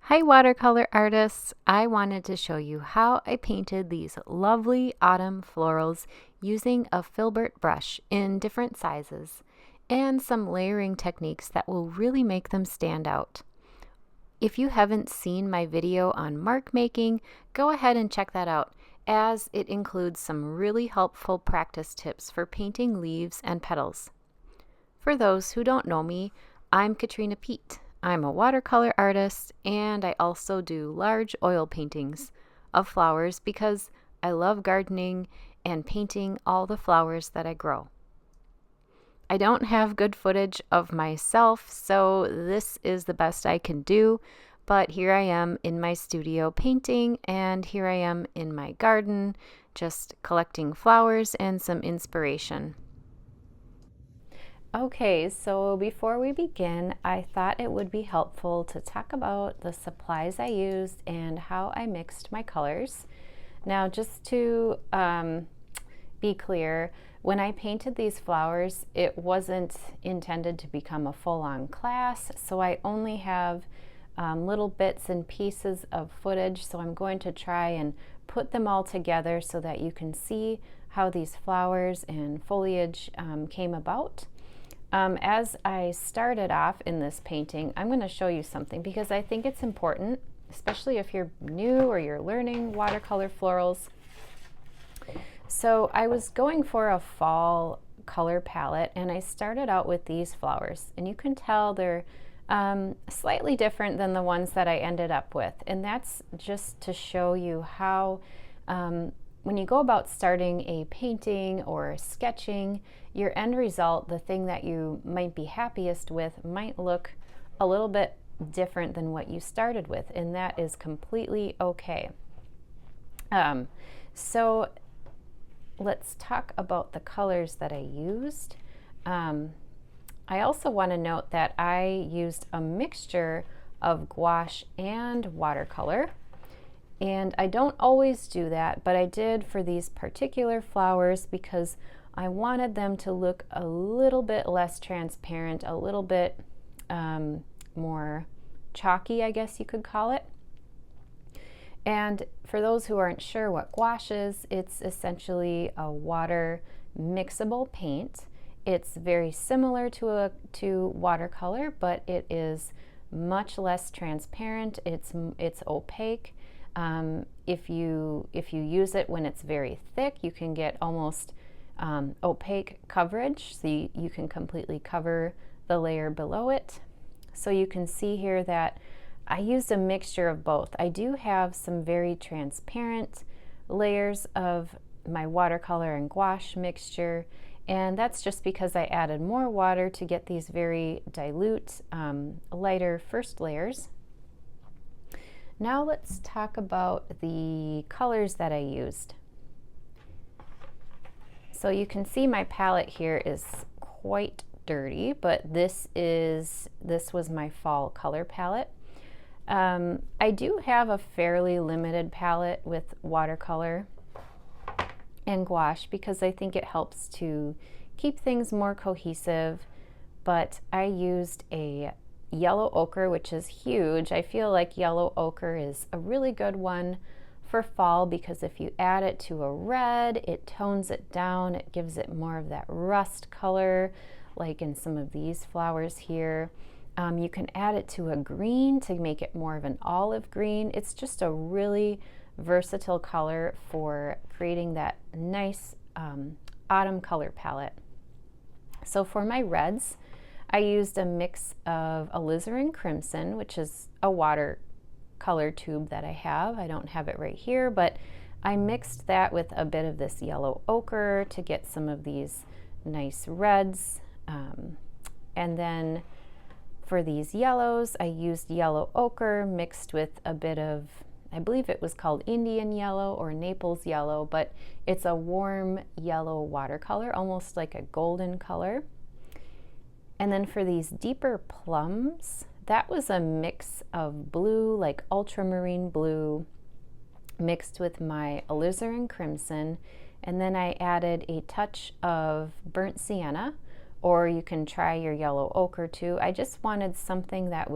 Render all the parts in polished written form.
Hi watercolor artists! I wanted to show you how I painted these lovely autumn florals using a Filbert brush in different sizes and some layering techniques that will really make them stand out. If you haven't seen my video on mark making, go ahead and check that out, as it includes some really helpful practice tips for painting leaves and petals. For those who don't know me, I'm Katrina. I'm a watercolor artist, and I also do large oil paintings of flowers because I love gardening and painting all the flowers that I grow. I don't have good footage of myself, so this is the best I can do, but here I am in my studio painting, and here I am in my garden just collecting flowers and some inspiration. Okay, so before we begin, I thought it would be helpful to talk about the supplies I used and how I mixed my colors. Now, just to be clear, when I painted these flowers, it wasn't intended to become a full-on class, so I only have little bits and pieces of footage, so I'm going to try and put them all together so that you can see how these flowers and foliage came about. As I started off in this painting, I'm going to show you something because I think it's important, especially if you're new or you're learning watercolor florals. So I was going for a fall color palette, and I started out with these flowers, and you can tell they're slightly different than the ones that I ended up with, and that's just to show you how when you go about starting a painting or sketching, your end result, the thing that you might be happiest with, might look a little bit different than what you started with, and that is completely okay. So let's talk about the colors that I used. I also want to note that I used a mixture of gouache and watercolor. And I don't always do that, but I did for these particular flowers because I wanted them to look a little bit less transparent, a little bit more chalky, I guess you could call it. And for those who aren't sure what gouache is, it's essentially a water mixable paint. It's very similar to watercolor, but it is much less transparent. It's opaque. If you use it when it's very thick, you can get almost opaque coverage, so you can completely cover the layer below it. So you can see here that I used a mixture of both. I do have some very transparent layers of my watercolor and gouache mixture, and that's just because I added more water to get these very dilute, lighter first layers. Now let's talk about the colors that I used. So you can see my palette here is quite dirty, but this was my fall color palette. I do have a fairly limited palette with watercolor and gouache because I think it helps to keep things more cohesive, but I used a yellow ochre, which is huge. I feel like yellow ochre is a really good one for fall because if you add it to a red, it tones it down. It gives it more of that rust color, like in some of these flowers here. You can add it to a green to make it more of an olive green. It's just a really versatile color for creating that nice autumn color palette. So for my reds, I used a mix of Alizarin Crimson, which is a watercolor tube that I have. I don't have it right here, but I mixed that with a bit of this yellow ochre to get some of these nice reds. And then for these yellows, I used yellow ochre mixed with a bit of, I believe it was called Indian yellow or Naples yellow, but it's a warm yellow watercolor, almost like a golden color. And then for these deeper plums, that was a mix of blue, like ultramarine blue, mixed with my alizarin crimson. And then I added a touch of burnt sienna, or you can try your yellow ochre too. I just wanted something that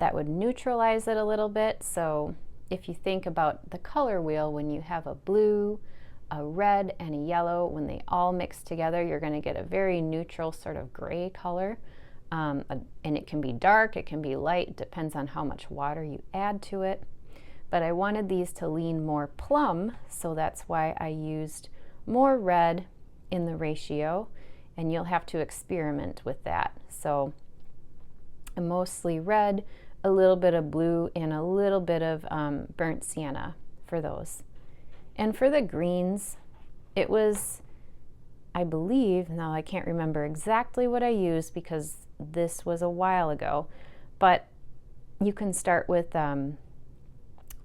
that would neutralize it a little bit. So if you think about the color wheel, when you have a blue, a red, and a yellow, when they all mix together, you're going to get a very neutral sort of gray color. And it can be dark, it can be light, it depends on how much water you add to it. But I wanted these to lean more plum, so that's why I used more red in the ratio, and you'll have to experiment with that. So mostly red, a little bit of blue, and a little bit of burnt sienna for those. And for the greens, it was, I believe, now I can't remember exactly what I used because this was a while ago, but you can start with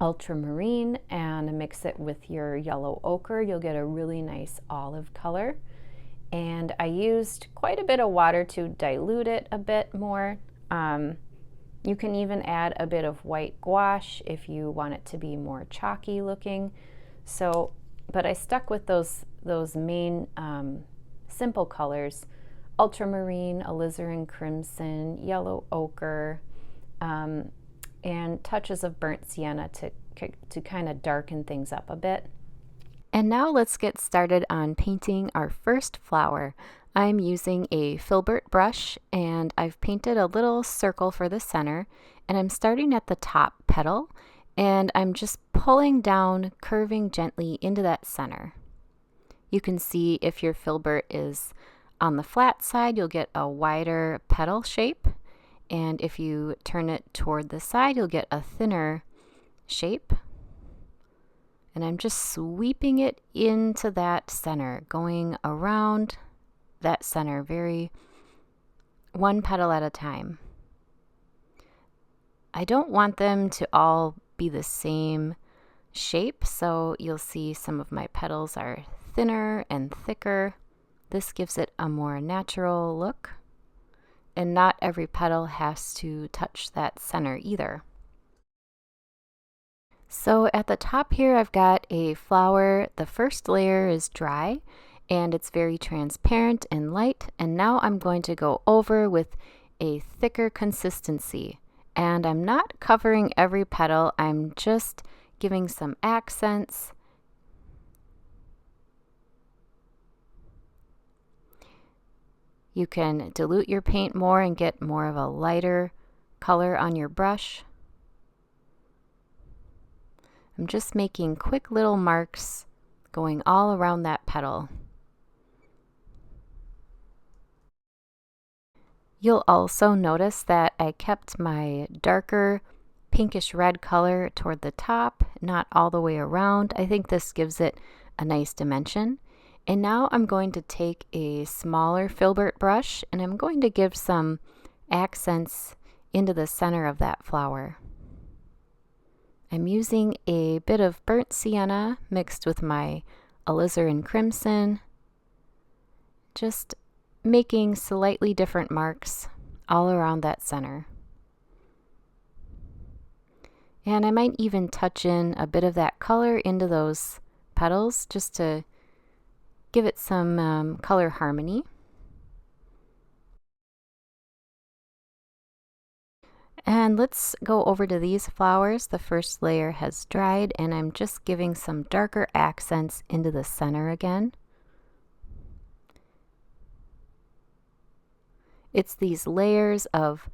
ultramarine and mix it with your yellow ochre. You'll get a really nice olive color. And I used quite a bit of water to dilute it a bit more. You can even add a bit of white gouache if you want it to be more chalky looking. So, but I stuck with those main simple colors: ultramarine, alizarin crimson, yellow ochre, and touches of burnt sienna to kind of darken things up a bit. And now let's get started on painting our first flower. I'm using a Filbert brush, and I've painted a little circle for the center, and I'm starting at the top petal, and I'm just pulling down, curving gently into that center. You can see if your Filbert is on the flat side, you'll get a wider petal shape, and if you turn it toward the side, you'll get a thinner shape. And I'm just sweeping it into that center, going around that center, very one petal at a time. I don't want them to all be the same shape, so you'll see some of my petals are thinner and thicker. This gives it a more natural look, and not every petal has to touch that center either. So at the top here, I've got a flower. The first layer is dry and it's very transparent and light, and now I'm going to go over with a thicker consistency, and I'm not covering every petal, I'm just giving some accents. You can dilute your paint more and get more of a lighter color on your brush. I'm just making quick little marks going all around that petal. You'll also notice that I kept my darker pinkish red color toward the top, not all the way around. I think this gives it a nice dimension. And now I'm going to take a smaller Filbert brush and I'm going to give some accents into the center of that flower. I'm using a bit of burnt sienna mixed with my Alizarin Crimson, just making slightly different marks all around that center. And I might even touch in a bit of that color into those petals just to give it some color harmony. And let's go over to these flowers. The first layer has dried and I'm just giving some darker accents into the center again. It's these layers of,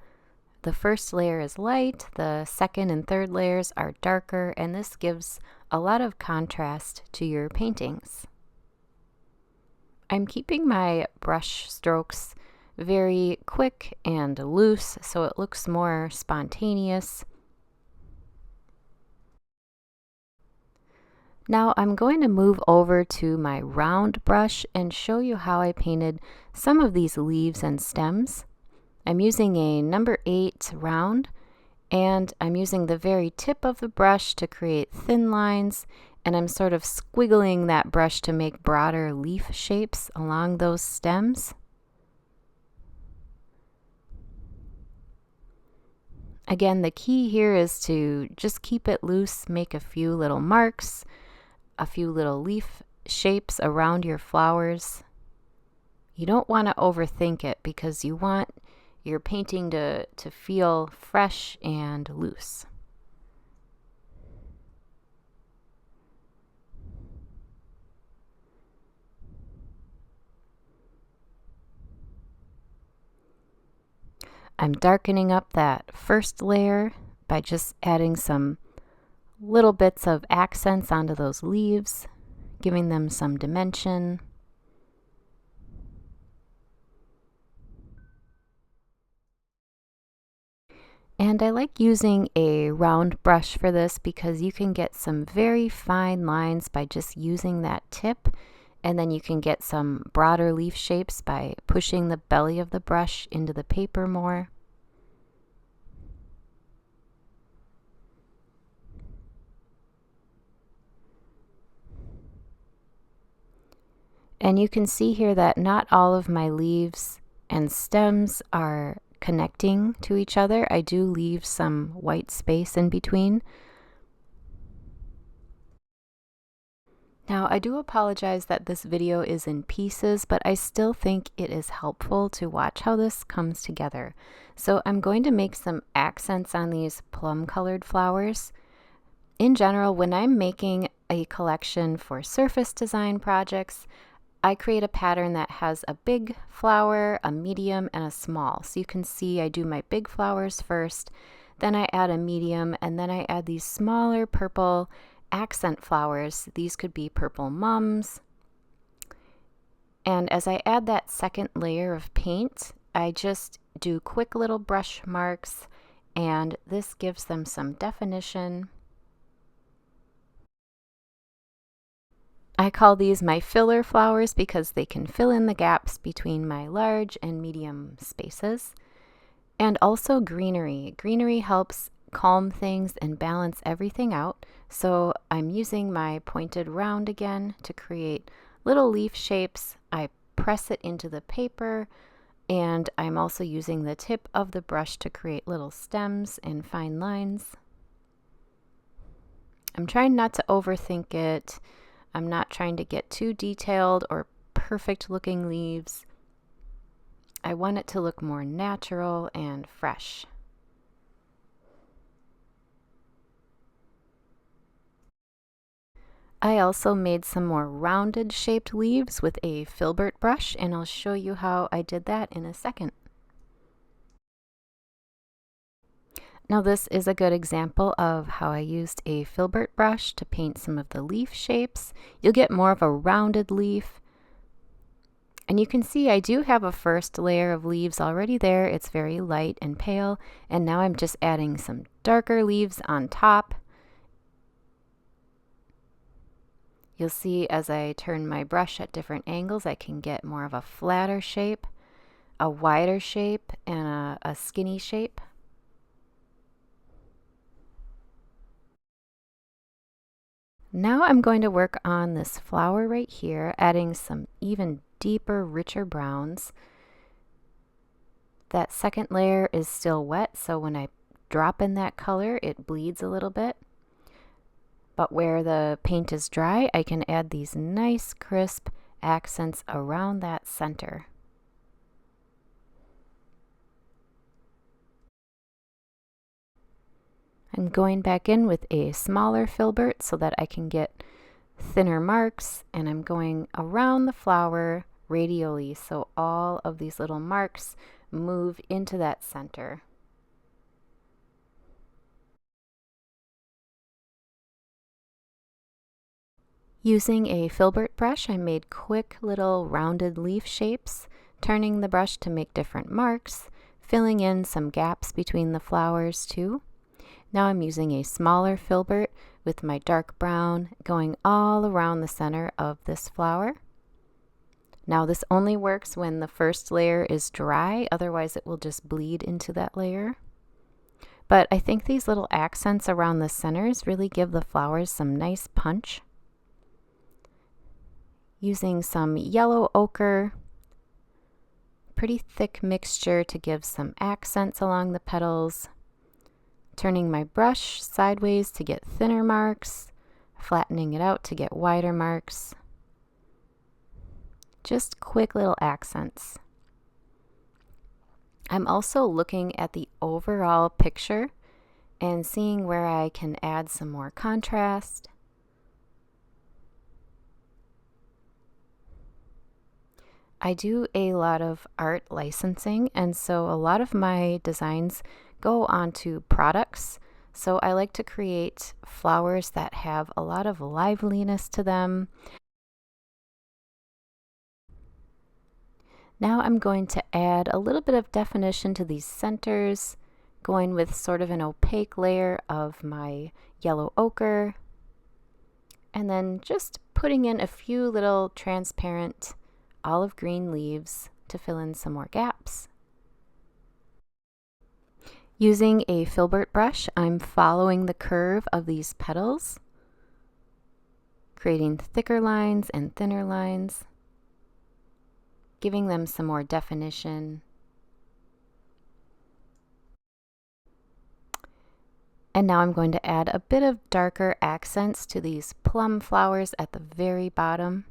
the first layer is light, the second and third layers are darker, and this gives a lot of contrast to your paintings. I'm keeping my brush strokes very quick and loose so it looks more spontaneous. Now I'm going to move over to my round brush and show you how I painted some of these leaves and stems. I'm using a number 8 round, and I'm using the very tip of the brush to create thin lines, and I'm sort of squiggling that brush to make broader leaf shapes along those stems. Again, the key here is to just keep it loose, make a few little marks, a few little leaf shapes around your flowers. You don't want to overthink it because you want your painting to feel fresh and loose. I'm darkening up that first layer by just adding some little bits of accents onto those leaves, giving them some dimension. And I like using a round brush for this because you can get some very fine lines by just using that tip, and then you can get some broader leaf shapes by pushing the belly of the brush into the paper more. And you can see here that not all of my leaves and stems are connecting to each other. I do leave some white space in between. Now, I do apologize that this video is in pieces, but I still think it is helpful to watch how this comes together. So I'm going to make some accents on these plum-colored flowers. In general, when I'm making a collection for surface design projects, I create a pattern that has a big flower, a medium, and a small. So you can see I do my big flowers first, then I add a medium, and then I add these smaller purple accent flowers. These could be purple mums. And as I add that second layer of paint, I just do quick little brush marks, and this gives them some definition. I call these my filler flowers because they can fill in the gaps between my large and medium spaces. And also greenery. Greenery helps calm things and balance everything out. So I'm using my pointed round again to create little leaf shapes. I press it into the paper, and I'm also using the tip of the brush to create little stems and fine lines. I'm trying not to overthink it. I'm not trying to get too detailed or perfect looking leaves. I want it to look more natural and fresh. I also made some more rounded shaped leaves with a Filbert brush, and I'll show you how I did that in a second. Now this is a good example of how I used a Filbert brush to paint some of the leaf shapes. You'll get more of a rounded leaf. And you can see I do have a first layer of leaves already there. It's very light and pale. And now I'm just adding some darker leaves on top. You'll see as I turn my brush at different angles, I can get more of a flatter shape, a wider shape, and a skinny shape. Now I'm going to work on this flower right here, adding some even deeper, richer browns. That second layer is still wet, so when I drop in that color, it bleeds a little bit. But where the paint is dry, I can add these nice crisp accents around that center. I'm going back in with a smaller filbert so that I can get thinner marks, and I'm going around the flower radially so all of these little marks move into that center. Using a filbert brush, I made quick little rounded leaf shapes, turning the brush to make different marks, filling in some gaps between the flowers too. Now I'm using a smaller filbert with my dark brown going all around the center of this flower. Now this only works when the first layer is dry, otherwise it will just bleed into that layer. But I think these little accents around the centers really give the flowers some nice punch. Using some yellow ochre, pretty thick mixture to give some accents along the petals. Turning my brush sideways to get thinner marks, flattening it out to get wider marks. Just quick little accents. I'm also looking at the overall picture and seeing where I can add some more contrast. I do a lot of art licensing, and so a lot of my designs go onto products. So I like to create flowers that have a lot of liveliness to them. Now I'm going to add a little bit of definition to these centers, going with sort of an opaque layer of my yellow ochre, and then just putting in a few little transparent olive green leaves to fill in some more gaps. Using a Filbert brush, I'm following the curve of these petals, creating thicker lines and thinner lines, giving them some more definition. And now I'm going to add a bit of darker accents to these plum flowers at the very bottom.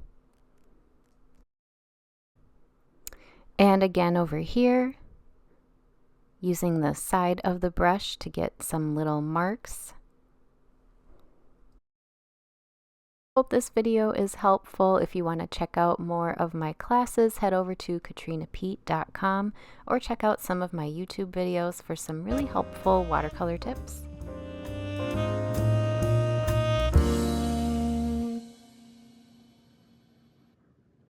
And again over here, using the side of the brush to get some little marks. Hope this video is helpful. If you want to check out more of my classes, head over to katrinapete.com or check out some of my YouTube videos for some really helpful watercolor tips.